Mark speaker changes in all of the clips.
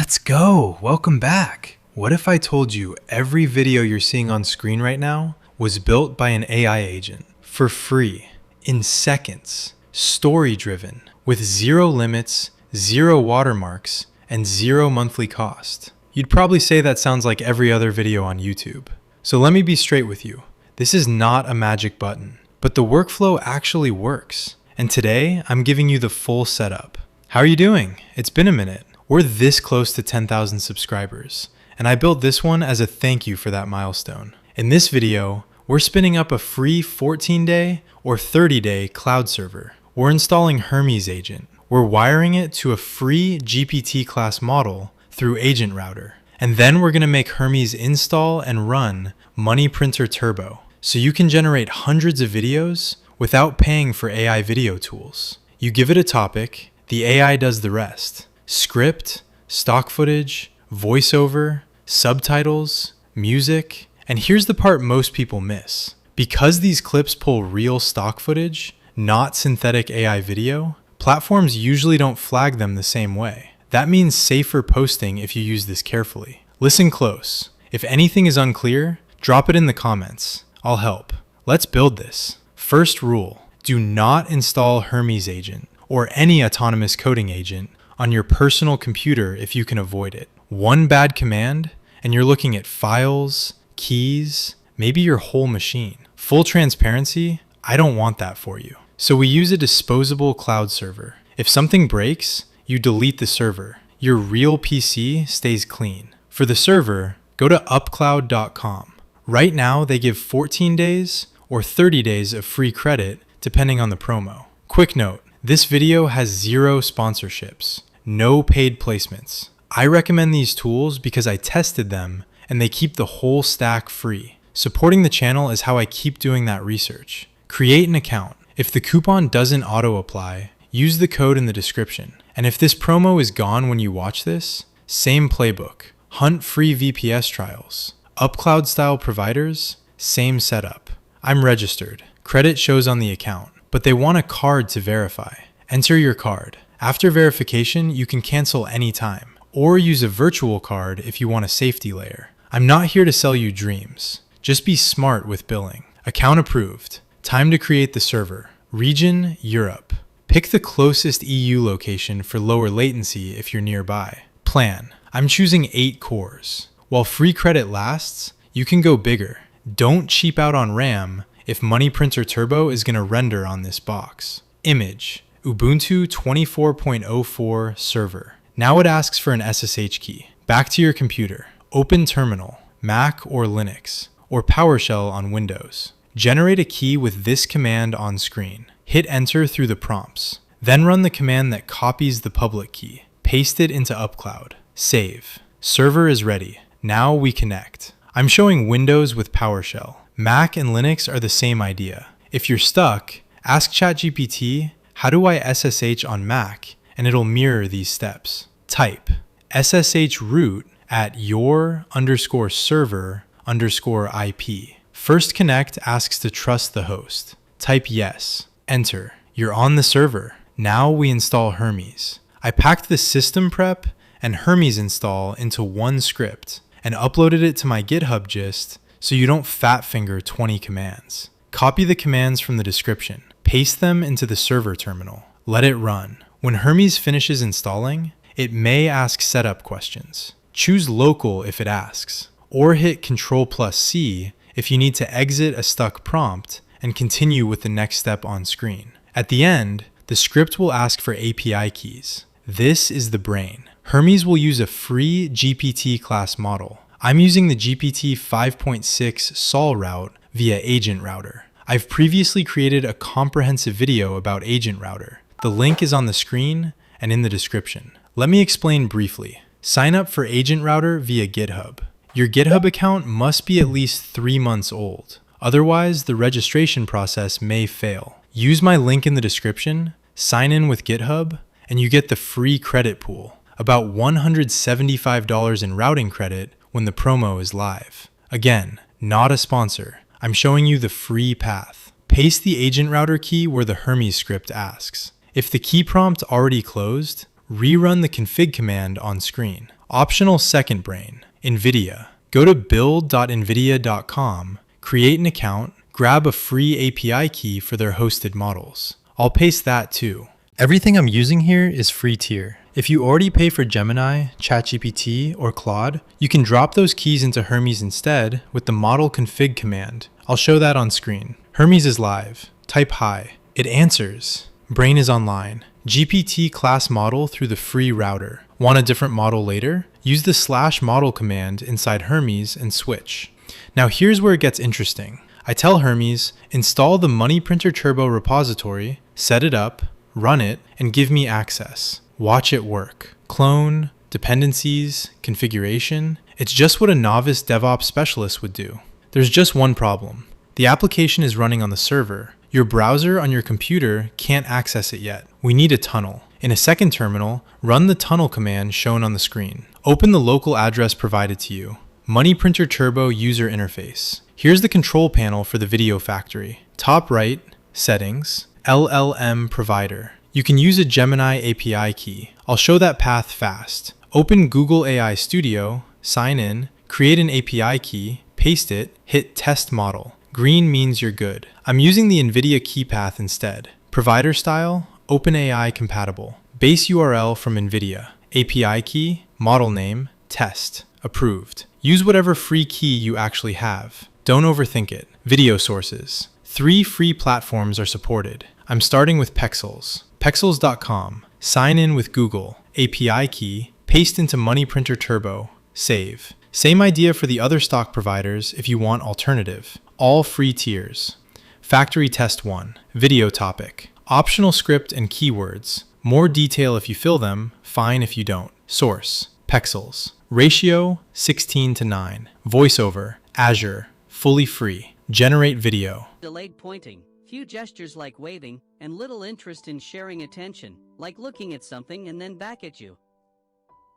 Speaker 1: Let's go! Welcome back! What if I told you every video you're seeing on screen right now was built by an AI agent for free, in seconds, story-driven, with zero limits, zero watermarks, and zero monthly cost? You'd probably say that sounds like every other video on YouTube. So let me be straight with you. This is not a magic button, but the workflow actually works. And today, I'm giving you the full setup. How are you doing? It's been a minute. We're this close to 10,000 subscribers, and I built this one as a thank you for that milestone. In this video, we're spinning up a free 14-day or 30-day cloud server. We're installing Hermes Agent. We're wiring it to a free GPT class model through Agent Router. And then we're gonna make Hermes install and run MoneyPrinterTurbo, so you can generate hundreds of videos without paying for AI video tools. You give it a topic, the AI does the rest. Script, stock footage, voiceover, subtitles, music, and here's the part most people miss. Because these clips pull real stock footage, not synthetic AI video, platforms usually don't flag them the same way. That means safer posting if you use this carefully. Listen close. If anything is unclear, drop it in the comments. I'll help. Let's build this. First rule, do not install Hermes Agent or any autonomous coding agent on your personal computer if you can avoid it. One bad command, and you're looking at files, keys, maybe your whole machine. Full transparency, I don't want that for you. So we use a disposable cloud server. If something breaks, you delete the server. Your real PC stays clean. For the server, go to UpCloud.com. Right now, they give 14 days or 30 days of free credit, depending on the promo. Quick note, this video has zero sponsorships. No paid placements. I recommend these tools because I tested them and they keep the whole stack free. Supporting the channel is how I keep doing that research. Create an account. If the coupon doesn't auto-apply, use the code in the description. And if this promo is gone when you watch this, same playbook. Hunt free VPS trials. UpCloud style providers, same setup. I'm registered. Credit shows on the account, but they want a card to verify. Enter your card. After verification, you can cancel anytime, or use a virtual card if you want a safety layer. I'm not here to sell you dreams. Just be smart with billing. Account approved. Time to create the server. Region, Europe. Pick the closest EU location for lower latency if you're nearby. Plan. I'm choosing 8 cores. While free credit lasts, you can go bigger. Don't cheap out on RAM if MoneyPrinterTurbo is gonna render on this box. Image. Ubuntu 24.04 server. Now it asks for an SSH key. Back to your computer. Open terminal, Mac or Linux, or PowerShell on Windows. Generate a key with this command on screen. Hit enter through the prompts. Then run the command that copies the public key. Paste it into UpCloud. Save. Server is ready. Now we connect. I'm showing Windows with PowerShell. Mac and Linux are the same idea. If you're stuck, ask ChatGPT, how do I SSH on Mac? And it'll mirror these steps. Type SSH root at your_server_IP. First connect asks to trust the host. Type yes. Enter. You're on the server. Now we install Hermes. I packed the system prep and Hermes install into one script and uploaded it to my GitHub gist so you don't fat finger 20 commands. Copy the commands from the description. Paste them into the server terminal. Let it run. When Hermes finishes installing, it may ask setup questions. Choose local if it asks, or hit Ctrl+C if you need to exit a stuck prompt and continue with the next step on screen. At the end, the script will ask for API keys. This is the brain. Hermes will use a free GPT class model. I'm using the GPT 5.6 Sol route via Agent Router. I've previously created a comprehensive video about Agent Router. The link is on the screen and in the description. Let me explain briefly. Sign up for Agent Router via GitHub. Your GitHub account must be at least 3 months old. Otherwise, the registration process may fail. Use my link in the description, sign in with GitHub, and you get the free credit pool, about $175 in routing credit when the promo is live. Again, not a sponsor. I'm showing you the free path. Paste the Agent Router key where the Hermes script asks. If the key prompt already closed, rerun the config command on screen. Optional second brain, NVIDIA. Go to build.nvidia.com, create an account, grab a free API key for their hosted models. I'll paste that too. Everything I'm using here is free tier. If you already pay for Gemini, ChatGPT, or Claude, you can drop those keys into Hermes instead with the model config command. I'll show that on screen. Hermes is live. Type hi. It answers. Brain is online. GPT class model through the free router. Want a different model later? Use the /model command inside Hermes and switch. Now here's where it gets interesting. I tell Hermes, install the MoneyPrinterTurbo repository, set it up, run it, and give me access. Watch it work. Clone, dependencies, configuration. It's just what a novice DevOps specialist would do. There's just one problem. The application is running on the server. Your browser on your computer can't access it yet. We need a tunnel. In a second terminal, run the tunnel command shown on the screen. Open the local address provided to you. MoneyPrinterTurbo user interface. Here's the control panel for the video factory. Top right, settings, LLM provider. You can use a Gemini API key. I'll show that path fast. Open Google AI Studio, sign in, create an API key, paste it, hit test model. Green means you're good. I'm using the NVIDIA key path instead. Provider style, OpenAI compatible. Base URL from NVIDIA. API key, model name, test. Approved. Use whatever free key you actually have. Don't overthink it. Video sources. 3 free platforms are supported. I'm starting with Pexels. Pexels.com. Sign in with Google. API key. Paste into MoneyPrinterTurbo. Save. Same idea for the other stock providers if you want alternative. All free tiers. Factory test 1. Video topic. Optional script and keywords. More detail if you fill them, fine if you don't. Source. Pexels. Ratio 16:9. Voiceover. Azure. Fully free. Generate video.
Speaker 2: Delayed pointing, few gestures like waving, and little interest in sharing attention, like looking at something and then back at you.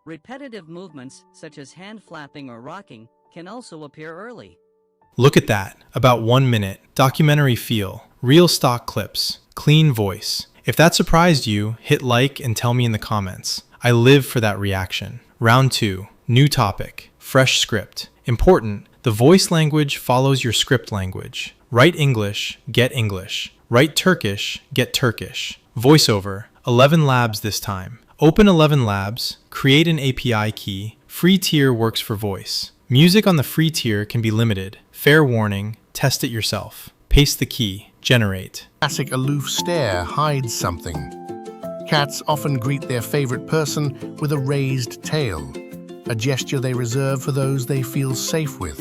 Speaker 2: Repetitive movements, such as hand flapping or rocking, can also appear early.
Speaker 1: Look at that. About 1 minute. Documentary feel. Real stock clips. Clean voice. If that surprised you, hit like and tell me in the comments. I live for that reaction. Round 2. New topic. Fresh script. Important. The voice language follows your script language. Write English, get English. Write Turkish, get Turkish. Voiceover. ElevenLabs this time. Open ElevenLabs, create an API key. Free tier works for voice. Music on the free tier can be limited. Fair warning, test it yourself. Paste the key, generate.
Speaker 3: Classic aloof stare hides something. Cats often greet their favorite person with a raised tail, a gesture they reserve for those they feel safe with.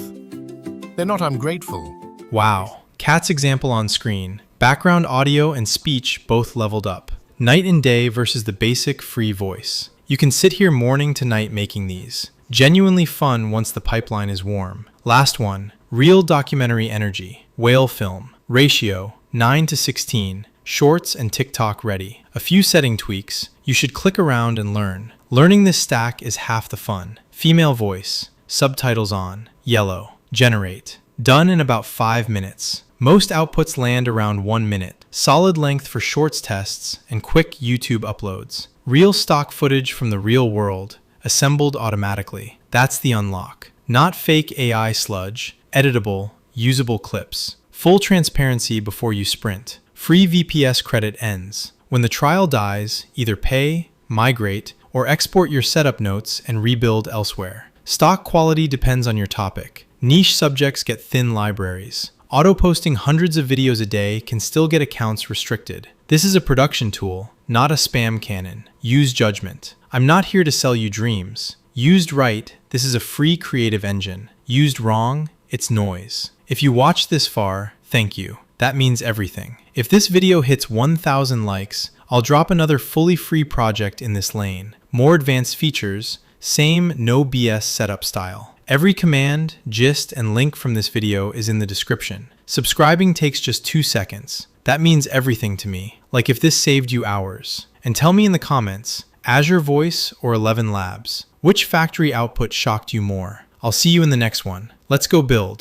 Speaker 3: They're not ungrateful.
Speaker 1: Wow, cat's example on screen. Background audio and speech both leveled up. Night and day versus the basic free voice. You can sit here morning to night making these. Genuinely fun once the pipeline is warm. Last one, real documentary energy. Whale film. Ratio 9:16. Shorts and TikTok ready. A few setting tweaks. You should click around and learn. Learning this stack is half the fun. Female voice. Subtitles on. Yellow. Generate. Done in about 5 minutes. Most outputs land around 1 minute. Solid length for shorts tests and quick YouTube uploads. Real stock footage from the real world, assembled automatically. That's the unlock. Not fake AI sludge, editable, usable clips. Full transparency before you sprint. Free VPS credit ends. When the trial dies, either pay, migrate, or export your setup notes and rebuild elsewhere. Stock quality depends on your topic. Niche subjects get thin libraries. Auto-posting hundreds of videos a day can still get accounts restricted. This is a production tool, not a spam cannon. Use judgment. I'm not here to sell you dreams. Used right, this is a free creative engine. Used wrong, it's noise. If you watched this far, thank you. That means everything. If this video hits 1,000 likes, I'll drop another fully free project in this lane. More advanced features, same no BS setup style. Every command, gist, and link from this video is in the description. Subscribing takes just 2 seconds. That means everything to me, like if this saved you hours. And tell me in the comments, Azure Voice or ElevenLabs, which factory output shocked you more? I'll see you in the next one. Let's go build.